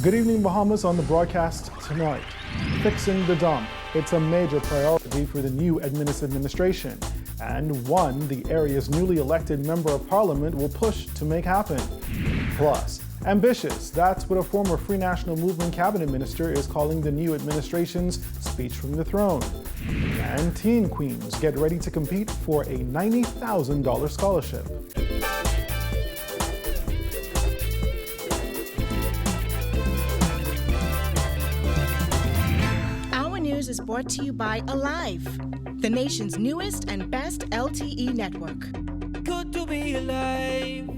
Good evening, Bahamas. On the broadcast tonight, fixing the dump. It's a major priority for the new administration, and one the area's newly elected member of parliament will push to make happen. Plus, ambitious. That's what a former Free National Movement cabinet minister is calling the new administration's speech from the throne. And teen queens get ready to compete for a $90,000 scholarship. News is brought to you by Alive, the nation's newest and best LTE network. Good to be alive.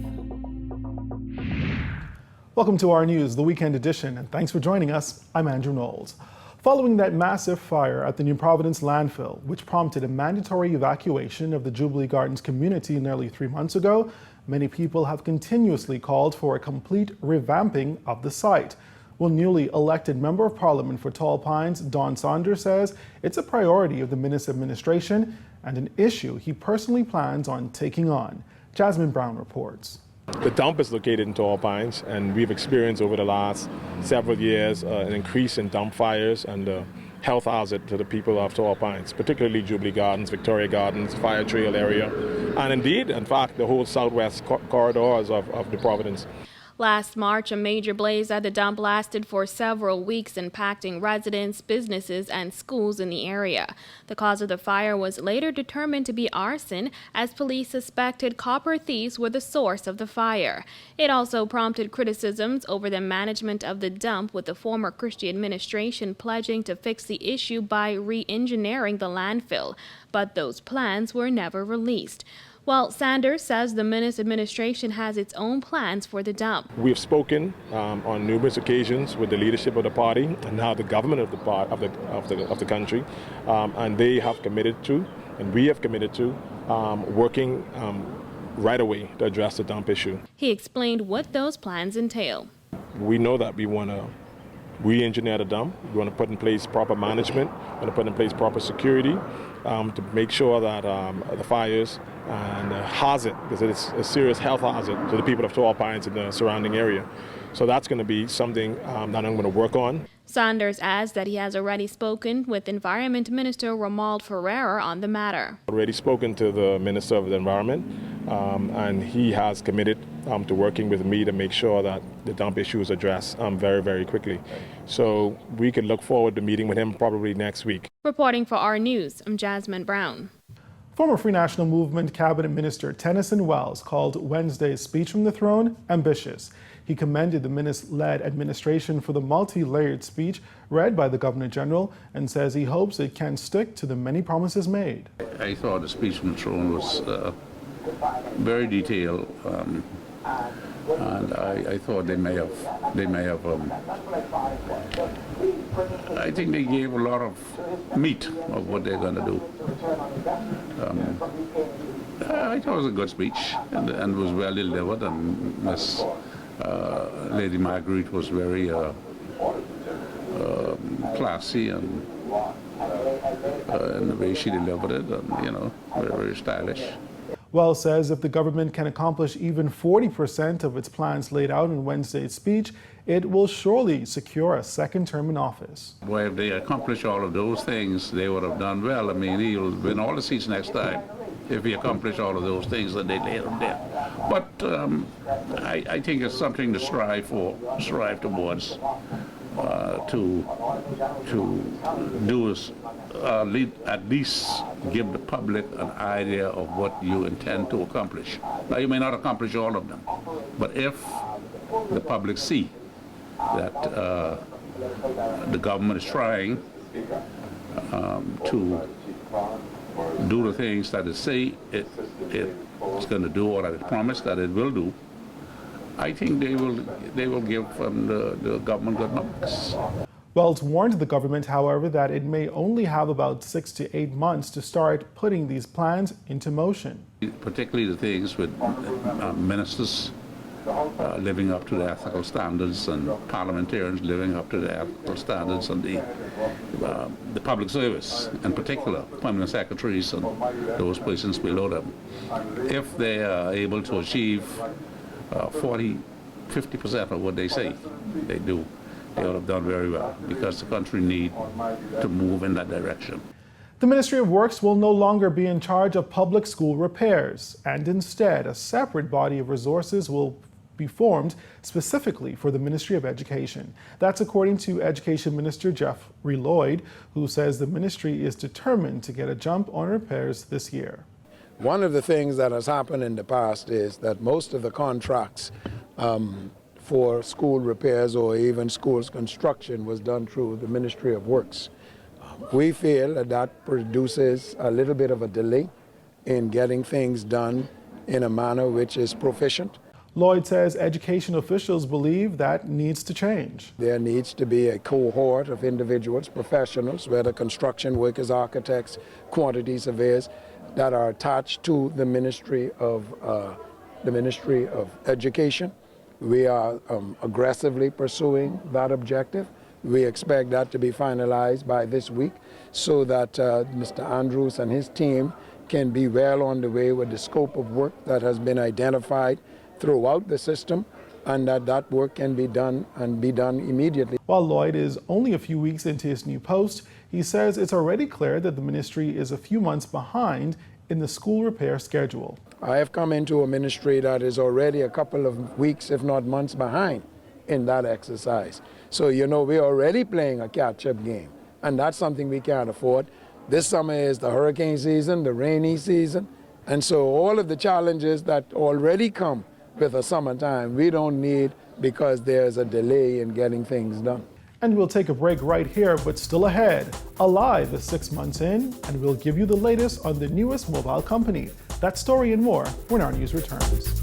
Welcome to our news, the weekend edition, and thanks for joining us. I'm Andrew Knowles. Following that massive fire at the New Providence landfill, which prompted a mandatory evacuation of the Jubilee Gardens community nearly 3 months ago, many people have continuously called for a complete revamping of the site. Well, newly elected Member of Parliament for Tall Pines, Don Saunders, says it's a priority of the Minister administration and an issue he personally plans on taking on. Jasmine Brown reports. The dump is located in Tall Pines, and we've experienced over the last several years an increase in dump fires and health hazard to the people of Tall Pines, particularly Jubilee Gardens, Victoria Gardens, Fire Trail area, and indeed, in fact, the whole southwest corridors of the Providence. Last March, a major blaze at the dump lasted for several weeks, impacting residents, businesses, and schools in the area. The cause of the fire was later determined to be arson, as police suspected copper thieves were the source of the fire. It also prompted criticisms over the management of the dump, with the former Christie administration pledging to fix the issue by re-engineering the landfill. But those plans were never released. Well, Sanders says the Minister administration has its own plans for the dump. We've spoken on numerous occasions with the leadership of the party and now the government of the country, and they have committed to, and we have committed to, working right away to address the dump issue. He explained what those plans entail. We know that we want to re-engineer the dump. We want to put in place proper management. We want to put in place proper security to make sure that the fires and hazard, because it's a serious health hazard to the people of Tall Pines and the surrounding area. So that's going to be something that I'm going to work on. Saunders adds that he has already spoken with Environment Minister Romuald Ferreira on the matter. Already spoken to the Minister of the Environment, and he has committed to working with me to make sure that the dump issue is addressed very, very quickly. So we can look forward to meeting with him probably next week. Reporting for our news, I'm Jasmine Brown. Former Free National Movement cabinet minister Tennyson Wells called Wednesday's speech from the throne ambitious. He commended the minister-led administration for the multi-layered speech read by the Governor General and says he hopes it can stick to the many promises made. I thought the speech from the throne was very detailed, and I thought they may have I think they gave a lot of meat of what they're going to do. I thought it was a good speech and was well delivered, and Miss Lady Marguerite was very classy and in the way she delivered it, and very, very stylish. Wells says if the government can accomplish even 40% of its plans laid out in Wednesday's speech, it will surely secure a second term in office. Well, if they accomplish all of those things, they would have done well. I mean, he'll win all the seats next time if he accomplished all of those things that they laid him there. But I think it's something to strive towards, to do is at least give the public an idea of what you intend to accomplish. Now, you may not accomplish all of them, but if the public see that the government is trying to do the things that it say it's going to do, or that it promised that it will do, I think they will give the government good marks. Wells warned the government, however, that it may only have about 6 to 8 months to start putting these plans into motion. Particularly the things with ministers living up to the ethical standards, and parliamentarians living up to the ethical standards, and the public service, in particular, permanent secretaries and those persons below them. If they are able to achieve 40–50% of what they say they do, they would have done very well, because the country need to move in that direction. The Ministry of Works will no longer be in charge of public school repairs, and instead a separate body of resources will be formed specifically for the Ministry of Education. That's according to Education Minister Jeffrey Lloyd, who says the ministry is determined to get a jump on repairs this year. One of the things that has happened in the past is that most of the contracts for school repairs or even schools construction was done through the Ministry of Works. We feel that that produces a little bit of a delay in getting things done in a manner which is proficient. Lloyd says education officials believe that needs to change. There needs to be a cohort of individuals, professionals, whether construction workers, architects, quantity surveyors, that are attached to the Ministry of Education. We are aggressively pursuing that objective. We expect that to be finalized by this week so that Mr. Andrews and his team can be well on the way with the scope of work that has been identified throughout the system, and that work can be done and be done immediately. While Lloyd is only a few weeks into his new post, he says it's already clear that the ministry is a few months behind in the school repair schedule. I have come into a ministry that is already a couple of weeks, if not months, behind in that exercise. So, we're already playing a catch-up game, and that's something we can't afford. This summer is the hurricane season, the rainy season, and so all of the challenges that already come with the summertime, we don't need because there's a delay in getting things done. And we'll take a break right here, but still ahead. Alive is 6 months in, and we'll give you the latest on the newest mobile company. That story and more when our news returns.